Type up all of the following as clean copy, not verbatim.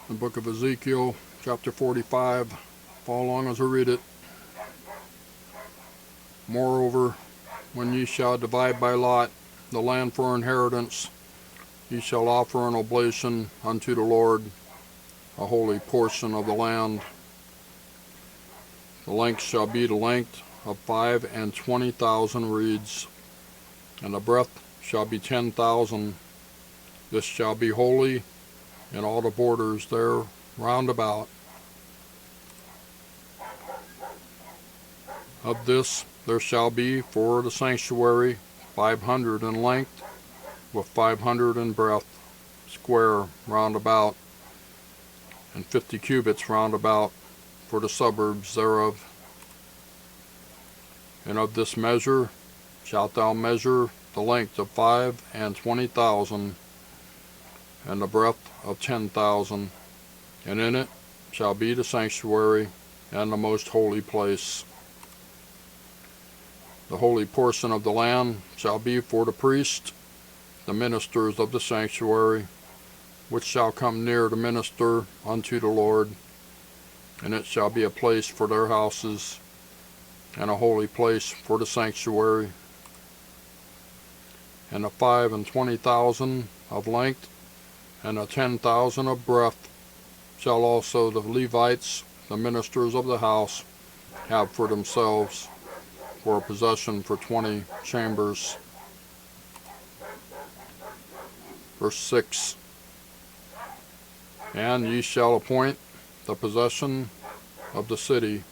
The Book of Ezekiel Chapter 45. Follow along as I read it. Moreover, when ye shall divide by lot the land for inheritance, ye shall offer an oblation unto the Lord, a holy portion of the land. The length shall be the length of 25,000 reeds, and the breadth shall be 10,000. This shall be holy in all the borders there round about. Of this there shall be for the sanctuary 500 in length, with 500 in breadth, square round about, and 50 cubits round about for the suburbs thereof. And of this measure shalt thou measure the length of 25,000, and the breadth of 10,000, and in it shall be the sanctuary and the most holy place. The holy portion of the land shall be for the priests, the ministers of the sanctuary, which shall come near to minister unto the Lord, and it shall be a place for their houses, and a holy place for the sanctuary. And the 25,000 of length, and the 10,000 of breadth shall also the Levites, the ministers of the house, have for themselves, for a possession for 20 chambers. Verse 6. And ye shall appoint the possession of the city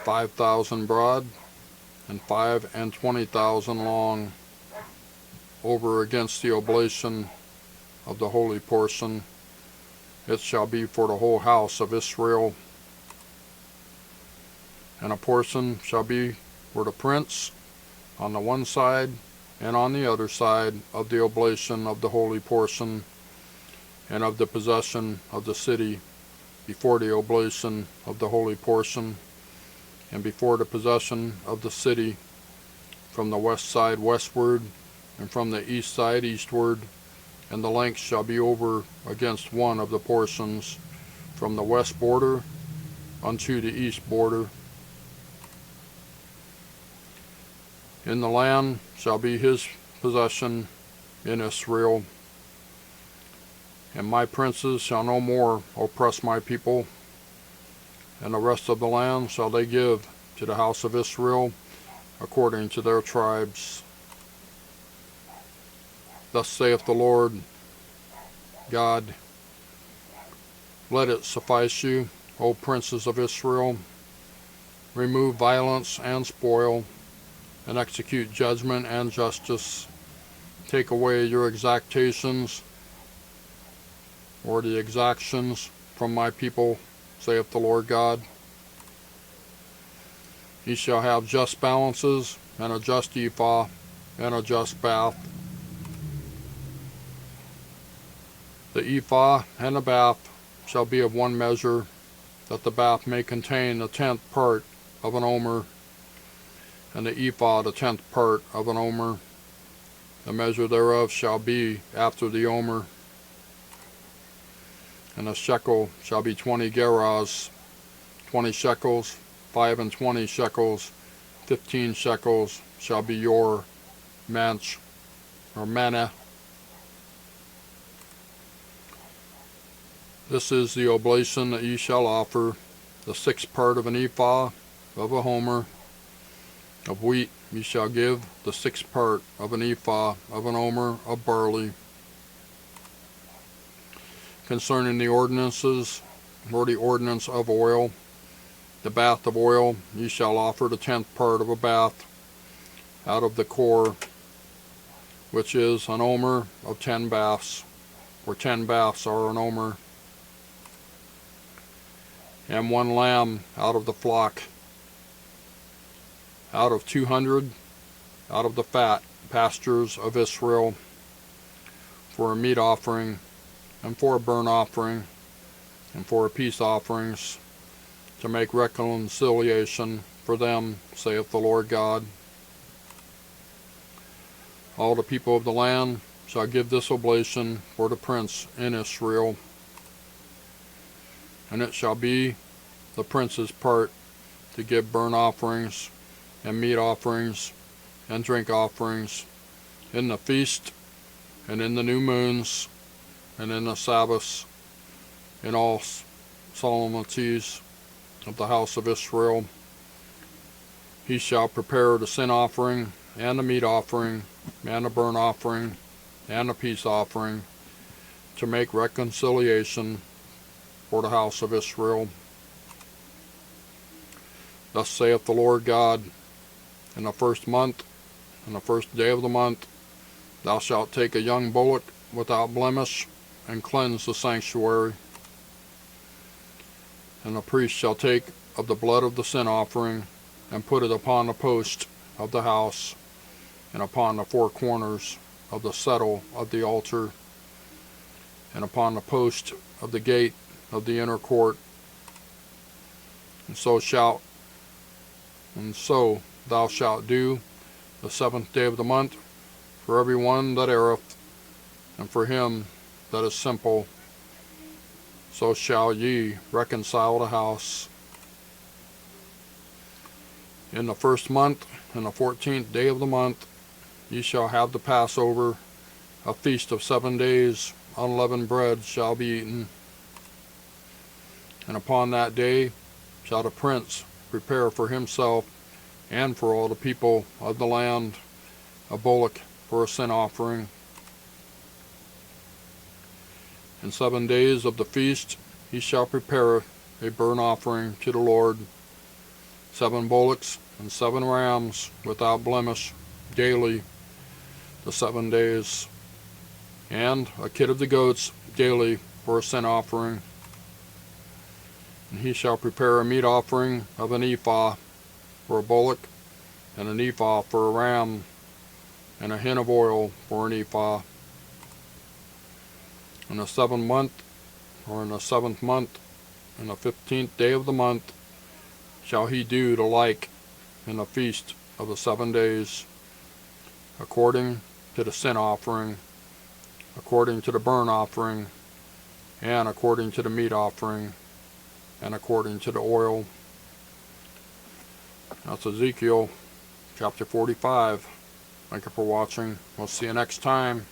5,000 broad, and 25,000 long, over against the oblation of the holy portion. It shall be for the whole house of Israel. And a portion shall be for the prince on the one side, and on the other side of the oblation of the holy portion, and of the possession of the city before the oblation of the holy portion, and before the possession of the city, from the west side westward, and from the east side eastward. And the length shall be over against one of the portions, from the west border unto the east border. In the land shall be his possession in Israel. And my princes shall no more oppress my people, and the rest of the land shall they give to the house of Israel according to their tribes. Thus saith the Lord God, let it suffice you, O princes of Israel. Remove violence and spoil, and execute judgment and justice. Take away your exactions, or the exactions, from my people, saith the Lord God. Ye shall have just balances, and a just ephah, and a just bath. The ephah and the bath shall be of one measure, that the bath may contain the 10th part of an omer, and the ephah the 10th part of an omer. The measure thereof shall be after the omer. And the shekel shall be 20 gerahs, 20 shekels, 25 shekels, 15 shekels shall be your manch, or manna. This is the oblation that ye shall offer, the 6th part of an ephah of a homer. Of wheat ye shall give the 6th part of an ephah of an omer of barley. Concerning the ordinances, or the ordinance of oil, the bath of oil, ye shall offer the 10th part of a bath out of the core, which is an omer of 10 baths, for 10 baths are an omer. And 1 lamb out of the flock, out of 200, out of the fat pastures of Israel, for a meat offering, and for a burnt offering, and for peace offerings, to make reconciliation for them, saith the Lord God. All the people of the land shall give this oblation for the prince in Israel. And it shall be the prince's part to give burnt offerings, and meat offerings, and drink offerings, in the feast, and in the new moons, and in the Sabbaths, in all solemnities of the house of Israel. He shall prepare the sin offering, and the meat offering, and the burnt offering, and the peace offering, to make reconciliation for the house of Israel. Thus saith the Lord God, in the first month, in the first day of the month, thou shalt take a young bullock without blemish, and cleanse the sanctuary. And the priest shall take of the blood of the sin offering, and put it upon the post of the house, and upon the four corners of the settle of the altar, and upon the post of the gate of the inner court. And so thou shalt do the 7th day of the month for every one that erreth, and for him that is simple. So shall ye reconcile the house. In the 1st month, and the 14th day of the month, ye shall have the Passover, a feast of 7 days. Unleavened bread shall be eaten. And upon that day shall the prince prepare for himself and for all the people of the land a bullock for a sin offering. In 7 days of the feast he shall prepare a burnt offering to the Lord, 7 bullocks and 7 rams without blemish daily the 7 days, and a kid of the goats daily for a sin offering. And he shall prepare a meat offering of an ephah for a bullock, and an ephah for a ram, and a hin of oil for an ephah. In the 7th month, or in the 7th month, in the 15th day of the month, shall he do the like in the feast of the 7 days, according to the sin offering, according to the burnt offering, and according to the meat offering, and according to the oil. That's Ezekiel chapter 45. Thank you for watching. We'll see you next time.